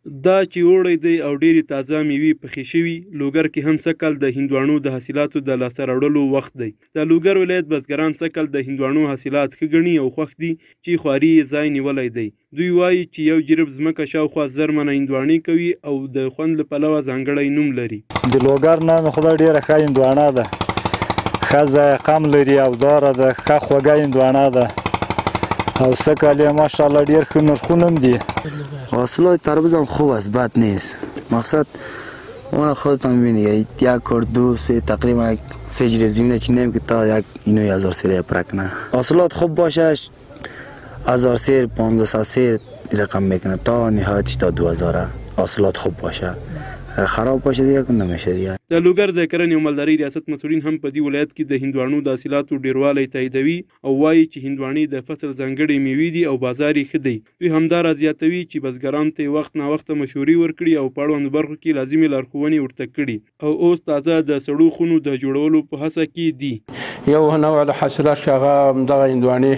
دا چې اوړی دی او ډېرې تازه میوې پخې شوي، لوګر کې هم سږ کال د هندواڼو د حاصلاتو د لاسته راوړلو وخت دی. د لوګر ولایت بزګران سږ کال د هندواڼو حاصلات ښه ګڼي او خوښ دي چې خواري یې ځای نیولی دی. دوی وایي چې یو جریب ځمکه شاوخوا 1000 منه هندواڼې کوي او د خوند له پلوه ځانګړی نوم لري. د لوګر نه مې خدای ډېره ښه هندواڼه ده، ښه ذایقه هم لري او داره ده، ښه خوږه هندواڼه ده او سږ کال یې ماشاءالله ډېر ښه نرخونه هم دي. حاصلات تربوز هم خوب است، بد نیست. مقصد اون خودتان میبینید یک کار دو سه تقریبا 3 جریب زمینه چینیم که تا یک اینو 1000 سیر پرکنه. حاصلات خوب باشه 1000 سیر 1500 سیر رقم میکنه تا نهایتش تا 2000. حاصلات خوب باشه، خراب باشه دیگه که نمیشه دیگه. د لوګر د کرنې او مالدارۍ ریاست مسؤلین هم په دې ولایت کې د هندواڼو د حاصلاتو ډیروالی تاییدوي او وایي چې هندواڼې د فصل ځانګړې میوې دي او بازار یې ښه دی. دوی همدارا زیاتوي چې بزګرانو ته وخت ناوخته مشورې ورکړي او په اړوندو برخو کې لازمې لارښوونې ورته کړي او اوس تازه د سړو خونو د جوړولو په هڅه کې دي. یو نوع له حاصلات چې هغه دغه هندواڼې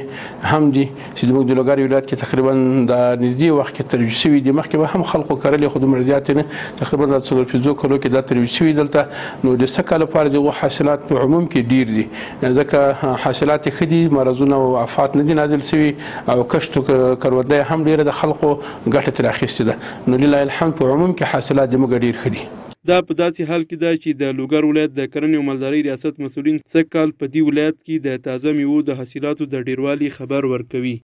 هم دي چې زموږ د لوګر ولایت کې تقریبا د نږدې وخت کې ترویج شوي دي. مخکې به هم خلکو کرلې خو دومره زیاتې نه، تقریبا د 450 کلو کې دا ترویج شوي دلته. نو د سږ کال لپاره دغه حاصلات په عموم کې ډیر دي، ځکه حاصلات یې ښه دي، مرضونه او آفات نه دي نازل شوي او کښت کرونده هم ډیره د خلکو ګټه ترې اخیستې ده. نو لله الحمد په عموم کې حاصلات زموږ ډیر ښه دي. دا په داسې حال کې ده چې د لوګر ولایت د کرنې او مالدارۍ ریاست مسؤلین سږ کال په دې ولایت کې د تازه میوو د حاصلاتو د ډیروالي خبر ورکوي.